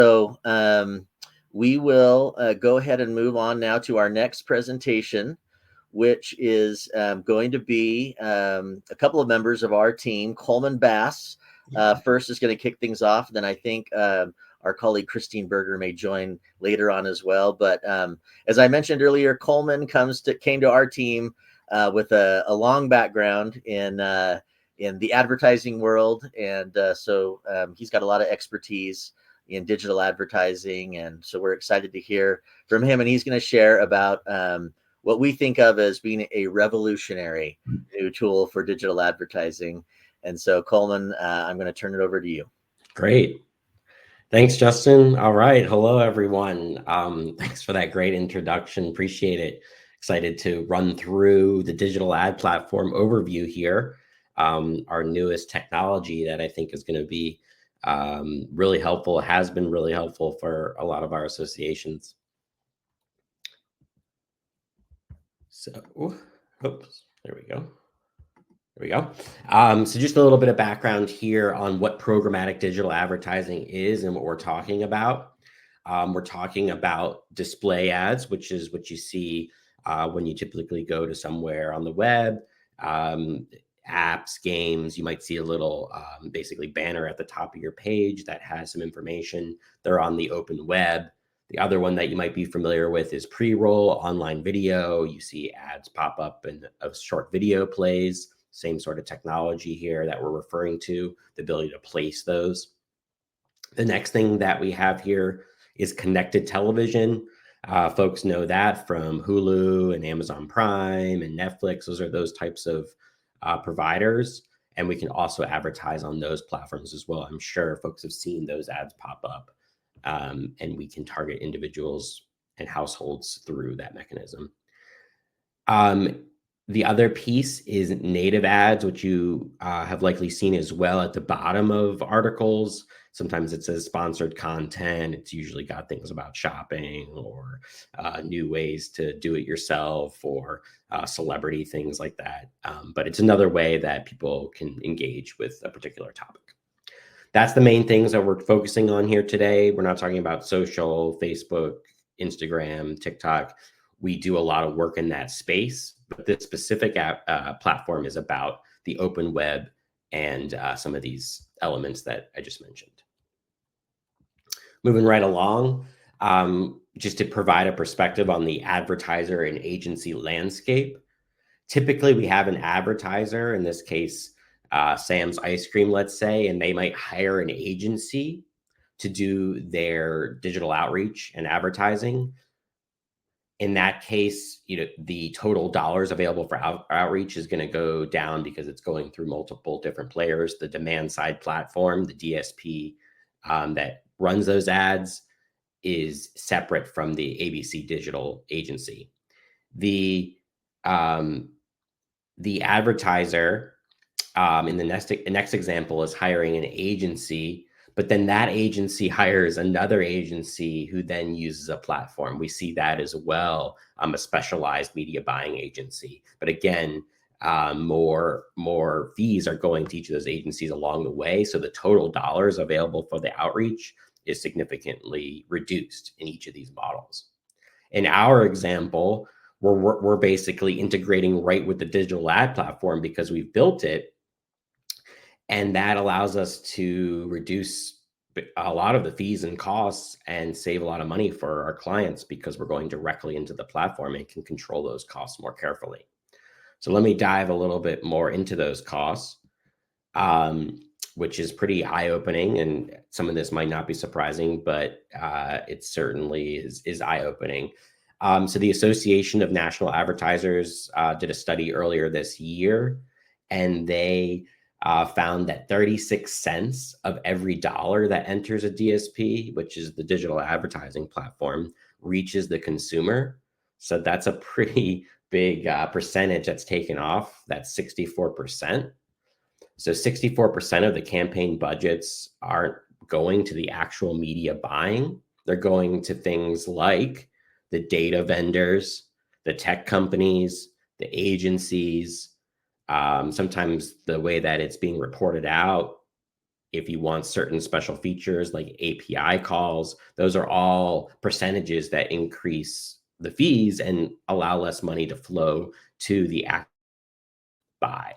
So we will go ahead and move on now to our next presentation, which is going to be a couple of members of our team. Coleman Bass first is going to kick things off. Then I think our colleague Christine Berger may join later on as well. But as I mentioned earlier, Coleman came to our team with a long background in the advertising world, and so he's got a lot of expertise in digital advertising, and so we're excited to hear from him. And he's going to share about what we think of as being a revolutionary new tool for digital advertising. And so, Coleman, I'm going to turn it over to you. Great. Thanks, Justin. All right. Hello, everyone. Thanks for that great introduction. Appreciate it. Excited to run through the digital ad platform overview here. Our newest technology that I think is going to be really helpful, has been really helpful for a lot of our associations. So, oops, there we go. There we go. So just a little bit of background here on what programmatic digital advertising is and what we're talking about. We're talking about display ads, which is what you see when you typically go to somewhere on the web, apps, games. You might see a little basically banner at the top of your page that has some information. They're on the open web. The other one that you might be familiar with is pre-roll, online video. You see ads pop up in short video plays. Same sort of technology here that we're referring to, the ability to place those. The next thing that we have here is connected television. Folks know that from Hulu and Amazon Prime and Netflix. Those types of providers. And we can also advertise on those platforms as well. I'm sure folks have seen those ads pop up, and we can target individuals and households through that mechanism. The other piece is native ads, which you have likely seen as well at the bottom of articles. Sometimes it says sponsored content. It's usually got things about shopping or new ways to do it yourself or celebrity things like that. But it's another way that people can engage with a particular topic. That's the main things that we're focusing on here today. We're not talking about social, Facebook, Instagram, TikTok. We do a lot of work in that space, but this specific platform is about the open web and some of these elements that I just mentioned. Moving right along, just to provide a perspective on the advertiser and agency landscape. Typically, we have an advertiser, in this case, Sam's Ice Cream, let's say, and they might hire an agency to do their digital outreach and advertising. In that case, the total dollars available for outreach is going to go down because it's going through multiple different players. The demand side platform, the DSP that runs those ads, is separate from the ABC digital agency. The advertiser in the next example is hiring an agency, but then that agency hires another agency who then uses a platform. We see that as well, a specialized media buying agency. But again, more fees are going to each of those agencies along the way. So the total dollars available for the outreach is significantly reduced in each of these models. In our example, we're basically integrating right with the digital ad platform because we've built it. And that allows us to reduce a lot of the fees and costs and save a lot of money for our clients because we're going directly into the platform and can control those costs more carefully. So let me dive a little bit more into those costs, which is pretty eye-opening. And some of this might not be surprising, but it certainly is eye-opening. So the Association of National Advertisers did a study earlier this year, and they found that 36 cents of every dollar that enters a DSP, which is the digital advertising platform, reaches the consumer. So that's a pretty big percentage that's taken off. That's 64%. So 64% of the campaign budgets aren't going to the actual media buying. They're going to things like the data vendors, the tech companies, the agencies. Sometimes the way that it's being reported out If you want certain special features like API calls, those are all percentages that increase the fees and allow less money to flow to the act buy.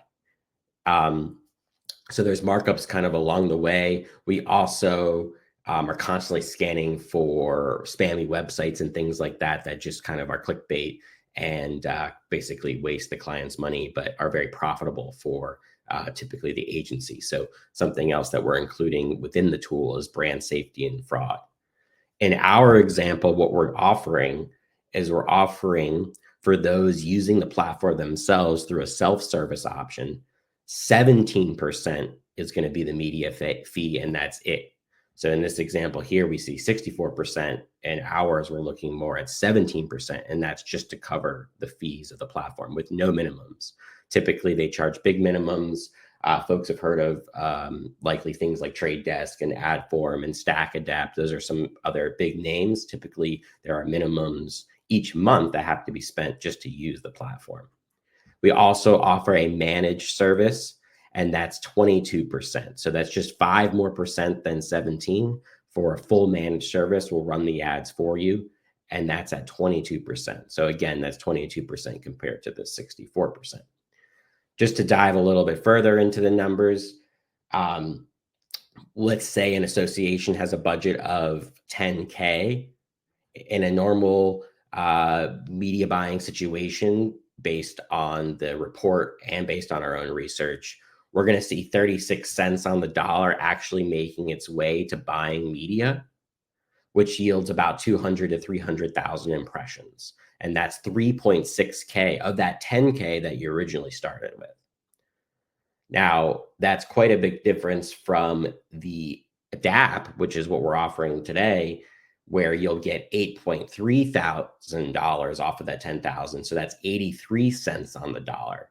So there's markups kind of along the way. We also are constantly scanning for spammy websites and things like that that just kind of are clickbait and basically waste the client's money, but are very profitable for typically the agency. So something else that we're including within the tool is brand safety and fraud. In our example, what we're offering is we're offering for those using the platform themselves through a self-service option, 17% is going to be the media fee, and that's it. So in this example here, we see 64%, and ours, we're looking more at 17%, and that's just to cover the fees of the platform with no minimums. Typically, they charge big minimums. Folks have heard of likely things like Trade Desk and Adform and StackAdapt. Those are some other big names. Typically, there are minimums each month that have to be spent just to use the platform. We also offer a managed service, and that's 22%. So that's just 5% more than 17 for a full managed service. We'll run the ads for you, and that's at 22%. So again, that's 22% compared to the 64%. Just to dive a little bit further into the numbers, let's say an association has a budget of 10K. In a normal media buying situation, based on the report and based on our own research, we're going to see 36 cents on the dollar actually making its way to buying media, which yields about 200 to 300,000 impressions. And that's 3.6K of that 10K that you originally started with. Now, that's quite a big difference from the DAP, which is what we're offering today, where you'll get $8,300 off of that 10,000. So that's 83 cents on the dollar.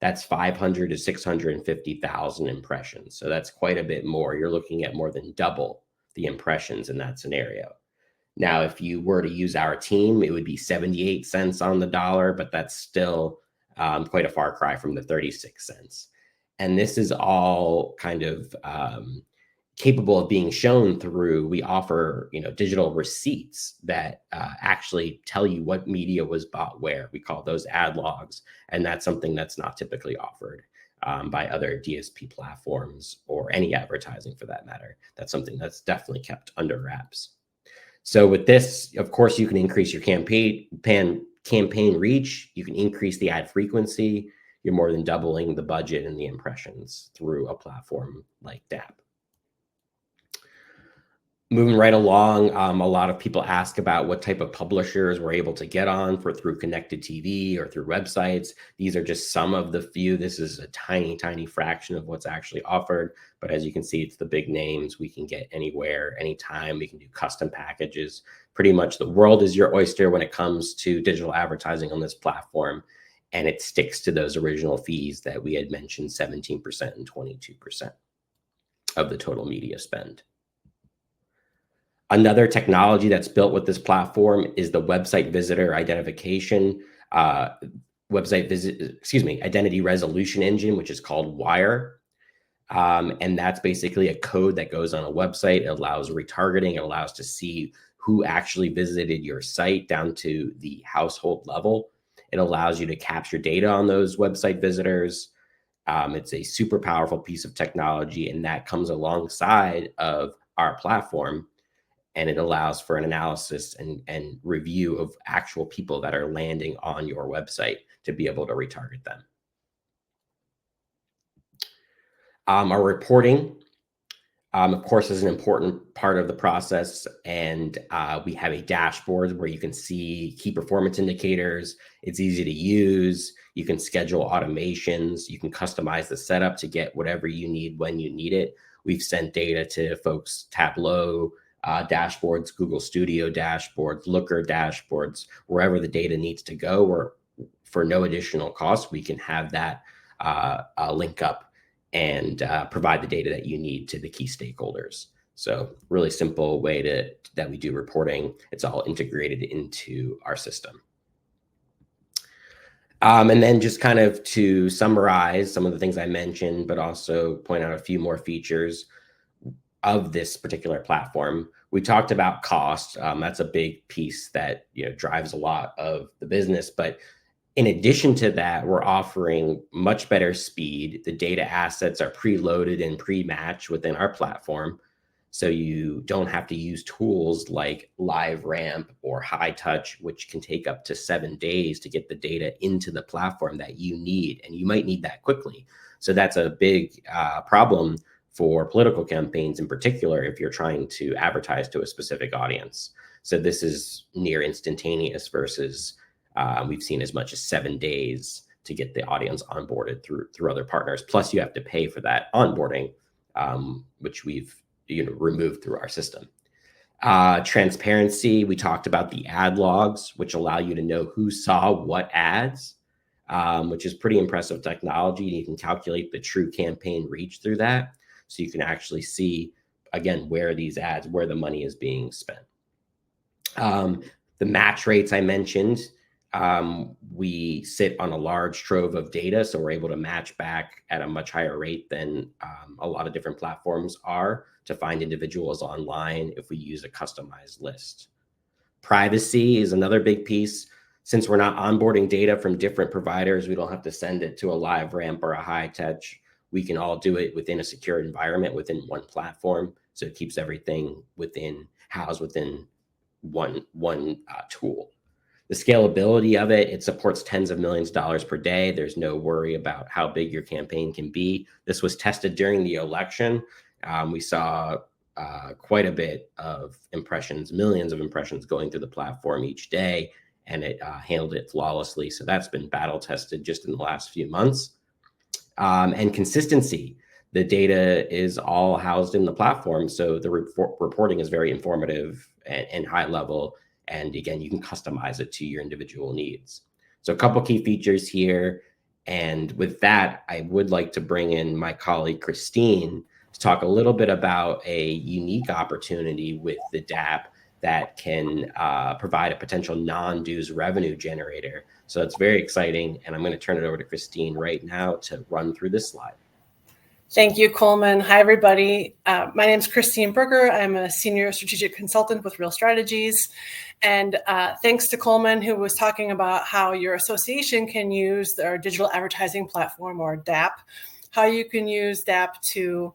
That's 500 to 650,000 impressions. So that's quite a bit more. You're looking at more than double the impressions in that scenario. Now, if you were to use our team, it would be 78 cents on the dollar, but that's still quite a far cry from the 36 cents. And this is all kind of capable of being shown through, we offer, digital receipts that actually tell you what media was bought where. We call those ad logs. And that's something that's not typically offered by other DSP platforms or any advertising for that matter. That's something that's definitely kept under wraps. So with this, of course, you can increase your campaign reach. You can increase the ad frequency. You're more than doubling the budget and the impressions through a platform like DAP. Moving right along, a lot of people ask about what type of publishers we're able to get on through connected TV or through websites. These are just some of the few. This is a tiny, tiny fraction of what's actually offered. But as you can see, it's the big names. We can get anywhere, anytime. We can do custom packages. Pretty much the world is your oyster when it comes to digital advertising on this platform. And it sticks to those original fees that we had mentioned, 17% and 22% of the total media spend. Another technology that's built with this platform is the website visitor identification, identity resolution engine, which is called Wire. And that's basically a code that goes on a website. It allows retargeting. It allows to see who actually visited your site down to the household level. It allows you to capture data on those website visitors. It's a super powerful piece of technology, and that comes alongside of our platform. And it allows for an analysis and review of actual people that are landing on your website to be able to retarget them. Our reporting, of course, is an important part of the process. And we have a dashboard where you can see key performance indicators. It's easy to use. You can schedule automations. You can customize the setup to get whatever you need when you need it. We've sent data to folks' Tableau dashboards, Google Studio dashboards, Looker dashboards, wherever the data needs to go, or for no additional cost, we can have that link up and provide the data that you need to the key stakeholders. So really simple way that we do reporting. It's all integrated into our system. And then just kind of to summarize some of the things I mentioned, but also point out a few more features. of this particular platform. We talked about cost. That's a big piece that drives a lot of the business. But in addition to that, we're offering much better speed. The data assets are preloaded and pre-matched within our platform. So you don't have to use tools like LiveRamp or High Touch, which can take up to 7 days to get the data into the platform that you need. And you might need that quickly. So that's a big problem for political campaigns in particular, if you're trying to advertise to a specific audience. So this is near instantaneous versus we've seen as much as 7 days to get the audience onboarded through other partners. Plus you have to pay for that onboarding, which we've removed through our system. Transparency, we talked about the ad logs, which allow you to know who saw what ads, which is pretty impressive technology. You can calculate the true campaign reach through that. So you can actually see, again, where the money is being spent. The match rates I mentioned, we sit on a large trove of data, so we're able to match back at a much higher rate than a lot of different platforms are to find individuals online if we use a customized list. Privacy is another big piece. Since we're not onboarding data from different providers, we don't have to send it to a LiveRamp or a High Touch. We can all do it within a secure environment within one platform. So it keeps everything housed within one tool. The scalability of it supports tens of millions of dollars per day. There's no worry about how big your campaign can be. This was tested during the election. We saw quite a bit of impressions, millions of impressions going through the platform each day, and it handled it flawlessly. So that's been battle tested just in the last few months. And consistency. The data is all housed in the platform. So the reporting is very informative and high level. And again, you can customize it to your individual needs. So a couple key features here. And with that, I would like to bring in my colleague, Christine, to talk a little bit about a unique opportunity with the DApp that can provide a potential non-dues revenue generator. So it's very exciting. And I'm going to turn it over to Christine right now to run through this slide. Thank you, Coleman. Hi, everybody. My name is Christine Berger. I'm a senior strategic consultant with Real Strategies. And thanks to Coleman, who was talking about how your association can use our digital advertising platform, or DApp, how you can use DApp to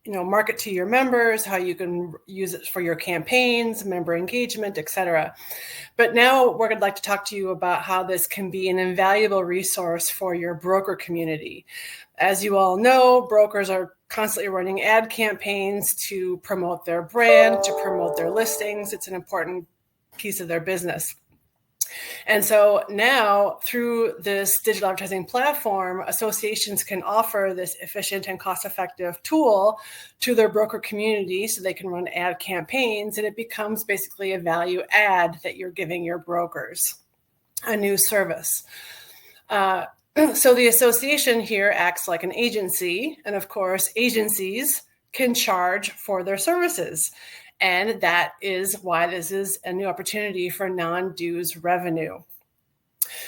market to your members, how you can use it for your campaigns, member engagement, etc. But now we're going to like to talk to you about how this can be an invaluable resource for your broker community. As you all know, brokers are constantly running ad campaigns to promote their brand, to promote their listings. It's an important piece of their business. And so now, through this digital advertising platform, associations can offer this efficient and cost-effective tool to their broker community so they can run ad campaigns, and it becomes basically a value add that you're giving your brokers, a new service. So the association here acts like an agency, and of course, agencies can charge for their services. And that is why this is a new opportunity for non-dues revenue.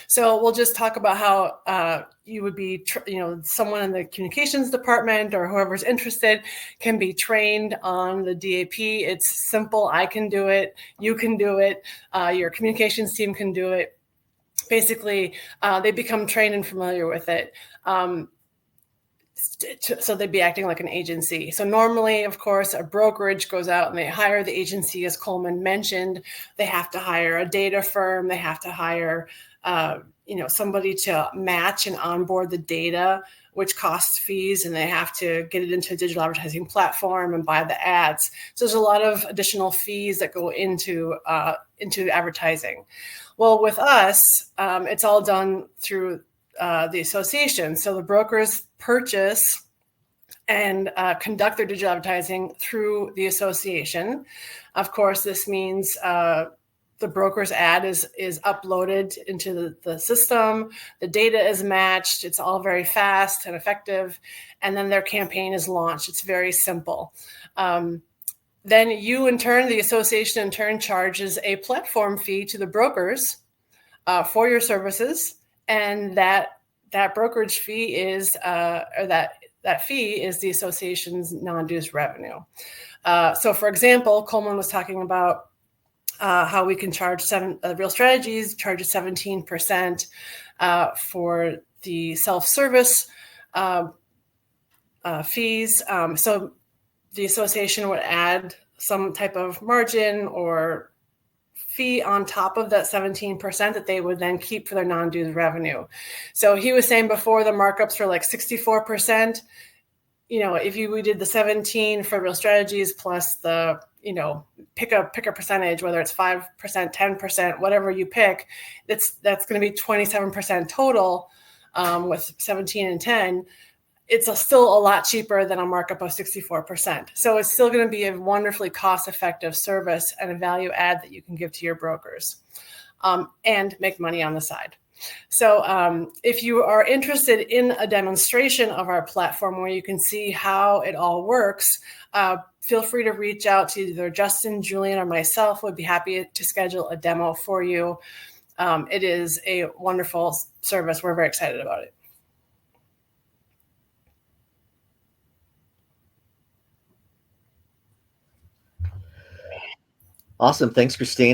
So we'll just talk about how you would be, someone in the communications department or whoever's interested can be trained on the DAP. It's simple. I can do it. You can do it. Your communications team can do it. Basically, they become trained and familiar with it. So they'd be acting like an agency. So normally, of course, a brokerage goes out and they hire the agency, as Coleman mentioned. They have to hire a data firm. They have to hire, somebody to match and onboard the data, which costs fees, and they have to get it into a digital advertising platform and buy the ads. So there's a lot of additional fees that go into advertising. Well, with us, it's all done through the association. So the brokers purchase and conduct their digital advertising through the association. Of course, this means the broker's ad is uploaded into the system. The data is matched. It's all very fast and effective. And then their campaign is launched. It's very simple. Then you, in turn, the association in turn charges a platform fee to the brokers for your services. And that brokerage fee is, or that that fee is the association's non-dues revenue. So for example, Coleman was talking about how we can charge Real Strategies charges 17% for the self-service fees. So the association would add some type of margin or fee on top of that 17% that they would then keep for their non-dues revenue. So he was saying before the markups were like 64%. If we did the 17 for Real Strategies plus the, pick a percentage, whether it's 5%, 10%, whatever you pick, that's going to be 27% total with 17 and 10. It's still a lot cheaper than a markup of 64%. So it's still going to be a wonderfully cost-effective service and a value add that you can give to your brokers and make money on the side. So if you are interested in a demonstration of our platform where you can see how it all works, feel free to reach out to either Justin, Julian, or myself. We'd be happy to schedule a demo for you. It is a wonderful service. We're very excited about it. Awesome. Thanks, Christine.